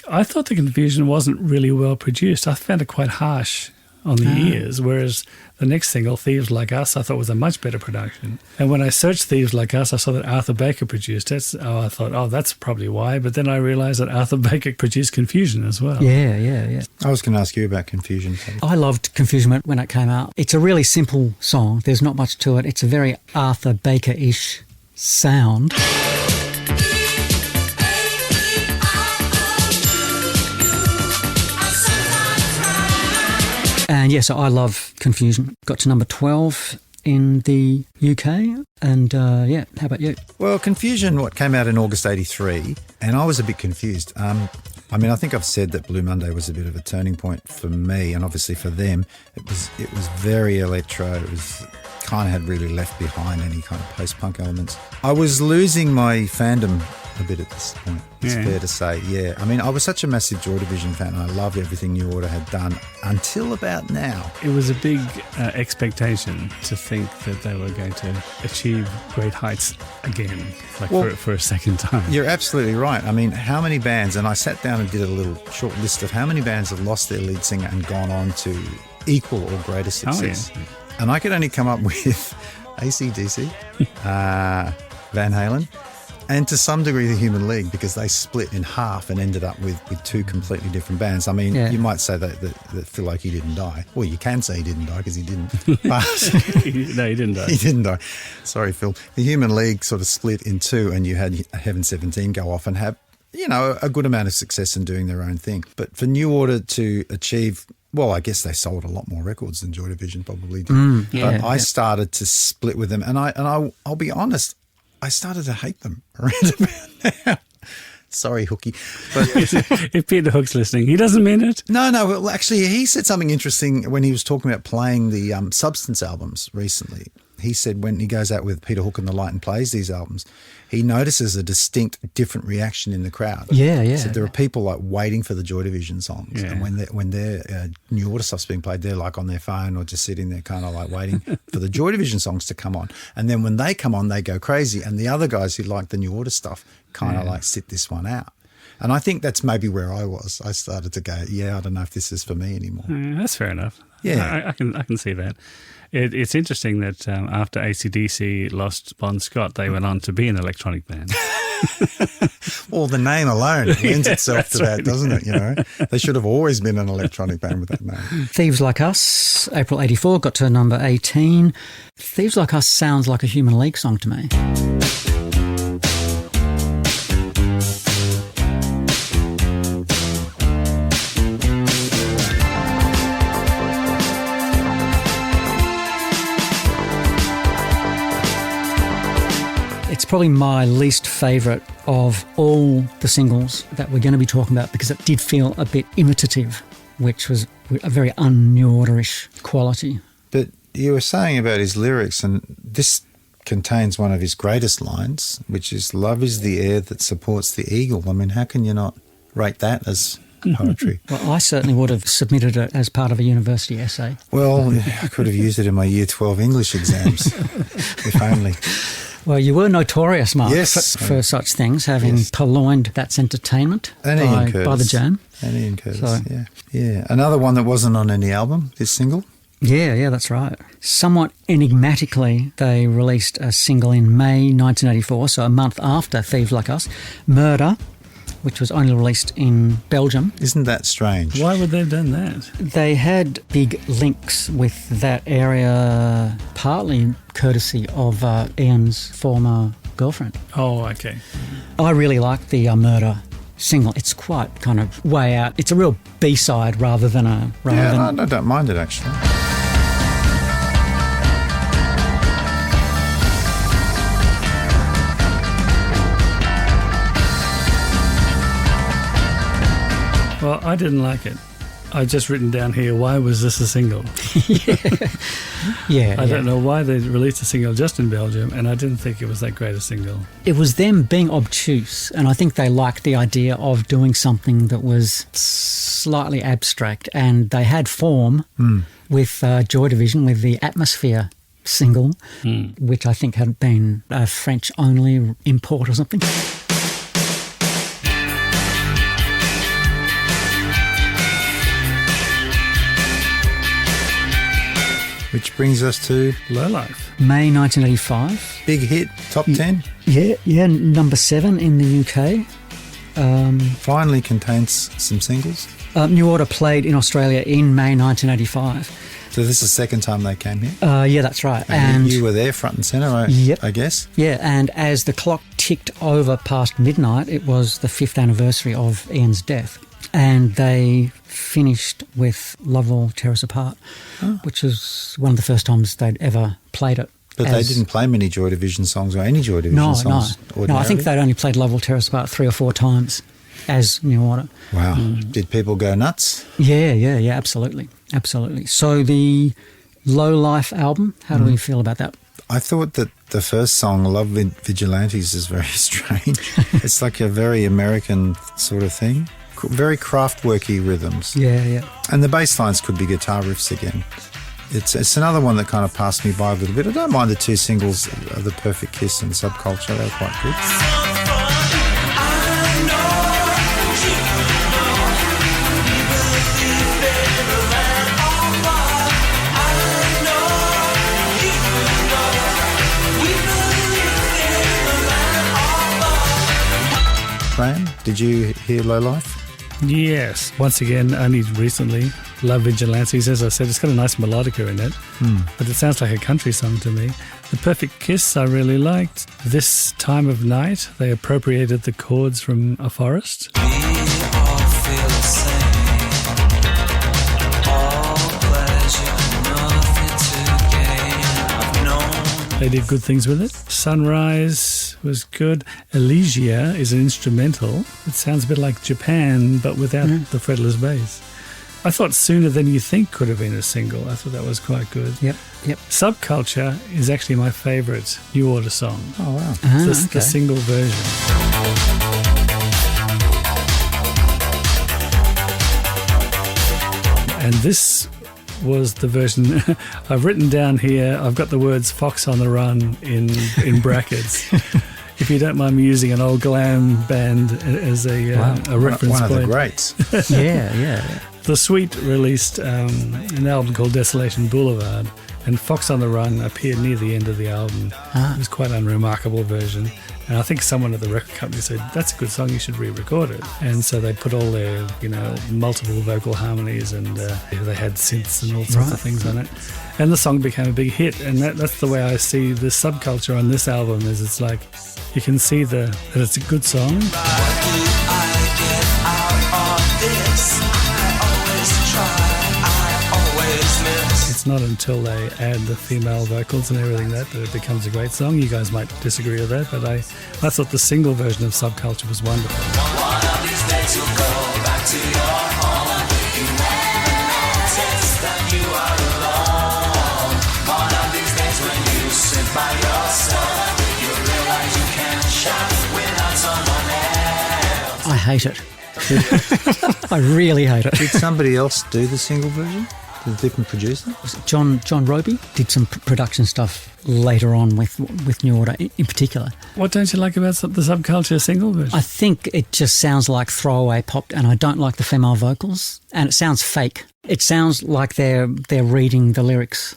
I thought the Confusion wasn't really well produced. I found it quite harsh on the ears, whereas the next single, Thieves Like Us, I thought was a much better production. And when I searched Thieves Like Us, I saw that Arthur Baker produced it. I thought, that's probably why. But then I realised that Arthur Baker produced Confusion as well. Yeah. I was going to ask you about Confusion. I loved Confusion when it came out. It's a really simple song. There's not much to it. It's a very Arthur Baker-ish sound. And so I love Confusion. Got to number 12 in the UK. And how about you? Well, Confusion, came out in August 83, and I was a bit confused. I think I've said that Blue Monday was a bit of a turning point for me, and obviously for them. It was very electro. It was kind of had really left behind any kind of post-punk elements. I was losing my fandom a bit at this point, it's fair to say, yeah. I was such a massive Joy Division fan, and I loved everything New Order had done until about now. It was a big expectation to think that they were going to achieve great heights again, for a second time. You're absolutely right. How many bands, and I sat down and did a little short list of how many bands have lost their lead singer and gone on to equal or greater success. Oh, yeah. And I could only come up with AC/DC, Van Halen, and to some degree the Human League, because they split in half and ended up with two completely different bands. You might say that Phil Oakey didn't die. Well, you can say he didn't die because he didn't. But No, he didn't die. He didn't die. Sorry, Phil. The Human League sort of split in two, and you had Heaven 17 go off and have, a good amount of success in doing their own thing. But for New Order to achieve... Well, I guess they sold a lot more records than Joy Division probably did. But I started to split with them, and I'll be honest, I started to hate them around about now. Sorry, Hooky. But if Peter Hook's listening, he doesn't mean it. No. Well, actually, he said something interesting when he was talking about playing the Substance albums recently. He said when he goes out with Peter Hook and the Light and plays these albums, he notices a distinct different reaction in the crowd. Yeah. He said there are people waiting for the Joy Division songs, and when their New Order stuff's being played, they're on their phone or just sitting there kind of waiting for the Joy Division songs to come on. And then when they come on, they go crazy. And the other guys who like the New Order stuff kind of sit this one out. And I think that's maybe where I was. I started to go, I don't know if this is for me anymore. That's fair enough. Yeah. I can see that. It's interesting that after AC/DC lost Bon Scott, they went on to be an electronic band. Well, the name alone lends itself to that, doesn't it? They should have always been an electronic band with that name. Thieves Like Us, April 84, got to number 18. Thieves Like Us sounds like a Human League song to me. probably my least favourite of all the singles that we're going to be talking about because it did feel a bit imitative, which was a very un-New Order-ish quality. But you were saying about his lyrics, and this contains one of his greatest lines, which is, "Love is the air that supports the eagle." I mean, how can you not rate that as poetry? Well, I certainly would have submitted it as part of a university essay. Well, I could have used it in my Year 12 English exams, if only. Well, you were notorious, Mark, Yes. for such things, having purloined That's Entertainment And Ian Curtis. by the Jam. And Ian Curtis, So- yeah. Another one that wasn't on any album, this single. Yeah, that's right. Somewhat enigmatically, they released a single in May 1984, so a month after Thieves Like Us, Murder, which was only released in Belgium. Isn't that strange? Why would they have done that? They had big links with that area, partly courtesy of Ian's former girlfriend. Oh, okay. I really like the Murder single. It's quite kind of way out. It's a real B-side rather than a... I don't mind it, actually. Well, I didn't like it. I've just written down here, why was this a single? Yeah. I don't know why they released a single just in Belgium, and I didn't think it was that great a single. It was them being obtuse, and I think they liked the idea of doing something that was slightly abstract, and they had form with Joy Division, with the Atmosphere single, which I think had been a French-only import or something. Which brings us to Low Life. May 1985. big hit, top 10. Yeah, number 7 in the UK. Finally contains some singles. New Order played in Australia in May 1985. So this is the second time they came here. Yeah, that's right. And you were there front and centre, Yep. I guess. Yeah, and as the clock ticked over past midnight, it was the 5th anniversary of Ian's death. And they finished with Love Will Tear Us Apart, which was one of the first times they'd ever played it. But they didn't play many Joy Division songs or any Joy Division songs. No, I think they'd only played Love Will Tear Us Apart 3 or 4 times as New Order. Wow. Did people go nuts? Yeah, absolutely. So the Low Life album, how do we feel about that? I thought that the first song, Love Vigilantes, is very strange. It's like a very American sort of thing. Very craftworky rhythms. Yeah. And the bass lines could be guitar riffs again. It's another one that kind of passed me by a little bit. I don't mind the 2 singles, The Perfect Kiss and Subculture. They're quite good. Graham, did you hear Low Life? Yes. Once again, only recently, Love Vigilantes. As I said, it's got a nice melodica in it, but it sounds like a country song to me. The Perfect Kiss I really liked. This Time of Night, they appropriated the chords from A Forest. We all feel the same. All pleasure, nothing to gain. I've known. They did good things with it. Sunrise was good. Elysia is an instrumental. It sounds a bit like Japan, but without the fretless bass. I thought Sooner Than You Think could have been a single. I thought that was quite good. Yep. Subculture is actually my favourite New Order song. Oh, wow. It's the single version. And this was the version I've written down here. I've got the words Fox on the Run in brackets. If you don't mind me using an old glam band as a reference One of the point. greats. Yeah. The Sweet released an album called Desolation Boulevard, and Fox on the Run appeared near the end of the album. It was quite an unremarkable version. And I think someone at the record company said, that's a good song, you should re-record it. And so they put all their, multiple vocal harmonies, and they had synths and all sorts of things on it. And the song became a big hit. And that's the way I see the subculture on this album, is it's like, you can see that it's a good song. What do I get out of this? I always try, I always miss. It's not until they add the female vocals and everything that it becomes a great song. You guys might disagree with that, but I thought the single version of Subculture was wonderful. One of these days you'll go back to your home. You never notice that you are alone. One of these days when you sit by yourself, you realize you can't shout without someone else. I hate it. I really hate it. Did somebody else do the single version? Did a different producer? John Roby did some production stuff later on with New Order in particular. What don't you like about the Subculture single version? I think it just sounds like throwaway pop, and I don't like the female vocals, and it sounds fake. It sounds like they're reading the lyrics,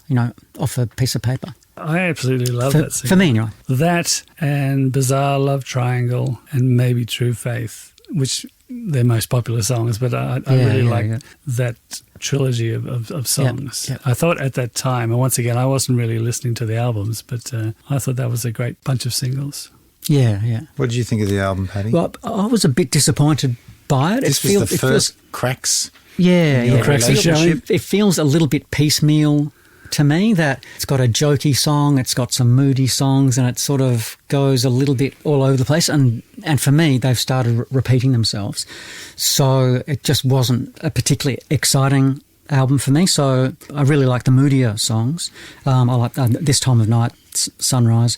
off a piece of paper. I absolutely love that single. For me, anyway. That and Bizarre Love Triangle and maybe True Faith, which their most popular songs, but I really like that trilogy of songs. Yep. I thought at that time, and once again, I wasn't really listening to the albums, but I thought that was a great bunch of singles. Yeah. What did you think of the album, Paddy? Well, I was a bit disappointed by it. This was the first cracks. Yeah. cracks are showing. It feels a little bit piecemeal to me, that it's got a jokey song, it's got some moody songs, and it sort of goes a little bit all over the place. And for me, they've started repeating themselves. So it just wasn't a particularly exciting album for me. So I really like the moodier songs. I like This Time of Night, Sunrise,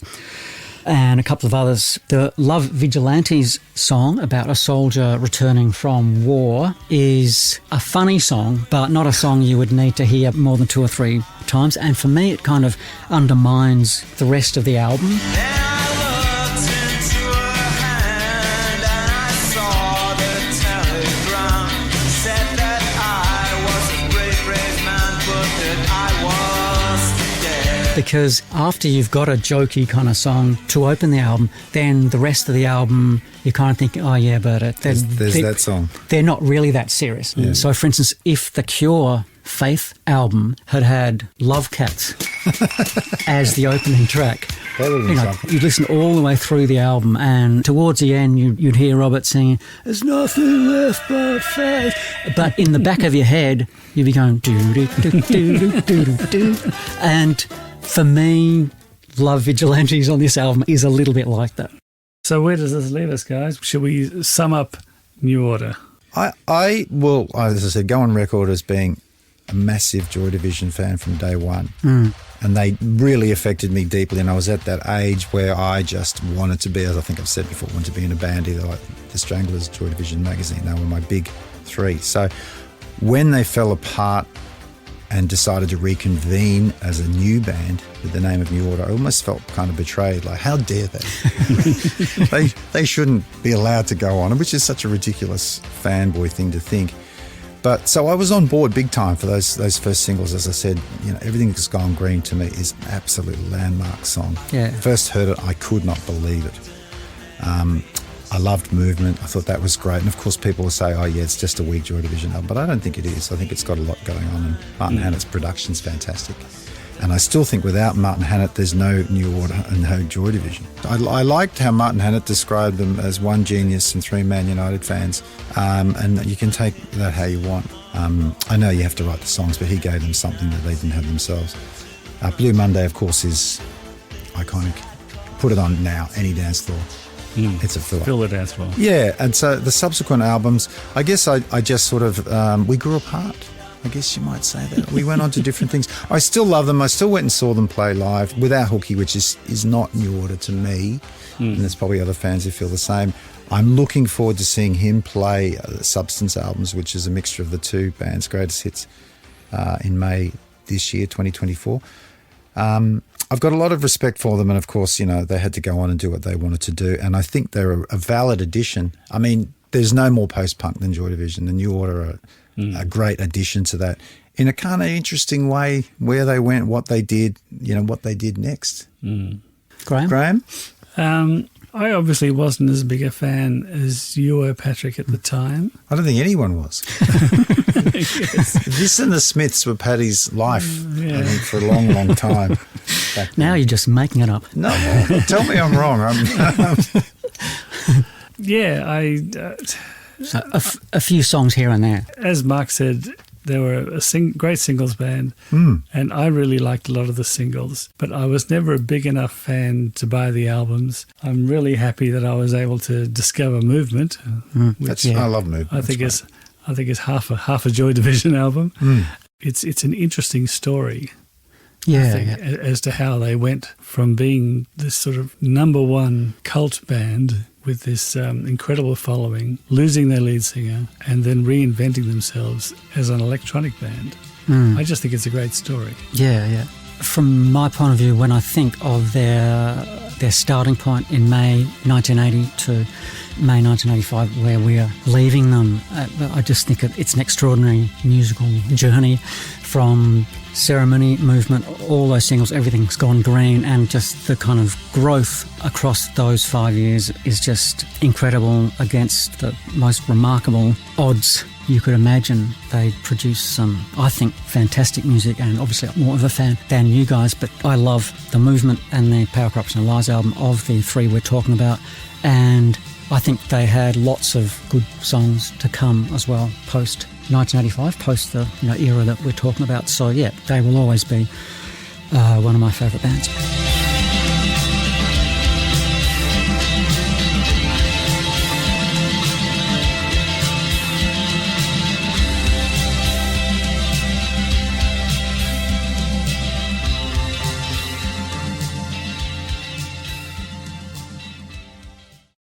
and a couple of others. The Love Vigilantes song about a soldier returning from war is a funny song, but not a song you would need to hear more than 2 or 3 times. And for me, it kind of undermines the rest of the album. Then I looked into her hand and I saw the telegram. Said that I was a brave man, but that I was dead. Because after you've got a jokey kind of song to open the album, then the rest of the album, you kind of think, oh yeah, but There's that song. They're not really that serious. Yeah. So, for instance, if the Cure Faith album had Love Cats as the opening track, That would have been something. you'd listen all the way through the album, and towards the end you'd hear Robert singing, "There's nothing left but faith," but in the back of your head you'd be going do do do do do do do. And for me, Love Vigilantes on this album is a little bit like that. So where does this leave us, guys? Should we sum up New Order? I will, as I said, go on record as being a massive Joy Division fan from day one. And they really affected me deeply. And I was at that age where I just wanted to be, as I think I've said before, wanted to be in a band, either like the Stranglers, Joy Division magazine. They were my big 3. So when they fell apart and decided to reconvene as a new band with the name of New Order, I almost felt kind of betrayed. Like, how dare they? They shouldn't be allowed to go on, which is such a ridiculous fanboy thing to think. But so I was on board big time for those first singles. As I said, Everything That's Gone Green to me is an absolute landmark song. Yeah. First heard it, I could not believe it. I loved Movement. I thought that was great. And of course, people will say, oh, yeah, it's just a weak Joy Division album. But I don't think it is. I think it's got a lot going on. And Martin Hannett's production's fantastic. And I still think without Martin Hannett, there's no New Order and no Joy Division. I liked how Martin Hannett described them as one genius and 3 Man United fans. And you can take that how you want. I know you have to write the songs, but he gave them something that they didn't have themselves. Blue Monday, of course, is iconic. Put it on now, any dance floor. It's a filler. Fill the dance floor. Yeah, and so the subsequent albums, I guess I just sort of, we grew apart. I guess you might say that. We went on to different things. I still love them. I still went and saw them play live without Hooky, which is not New Order to me. And there's probably other fans who feel the same. I'm looking forward to seeing him play Substance albums, which is a mixture of the 2 bands' greatest hits in May this year, 2024. I've got a lot of respect for them, and of course, they had to go on and do what they wanted to do, and I think they're a valid addition. I mean, there's no more post-punk than Joy Division. The New Order are a great addition to that in a kind of interesting way, where they went, what they did, what they did next. Graham? I obviously wasn't as big a fan as you were, Patrick, at the time. I don't think anyone was. This and the Smiths were Paddy's life, I think, for a long, long time. Now you're just making it up. No, tell me I'm wrong. Yeah, So a few songs here and there. as Mark said, They were a great singles band, and I really liked a lot of the singles, but I was never a big enough fan to buy the albums. I'm really happy that I was able to discover Movement, which I love Movement. I think is half a Joy Division album. It's an interesting story. As to how they went from being this sort of number one cult band with this incredible following, losing their lead singer, and then reinventing themselves as an electronic band. I just think it's a great story. Yeah. From my point of view, when I think of their starting point in May 1980 to May 1985, where we are leaving them, I just think it's an extraordinary musical journey from Ceremony, Movement, all those singles, everything's gone green, and just the kind of growth across those 5 years is just incredible against the most remarkable odds you could imagine. They produced some, I think, fantastic music, and obviously I'm more of a fan than you guys, but I love the Movement and the Power, Corruption and Lies album of the three we're talking about, and I think they had lots of good songs to come as well post 1985, post the era that we're talking about. So yeah, they will always be one of my favourite bands.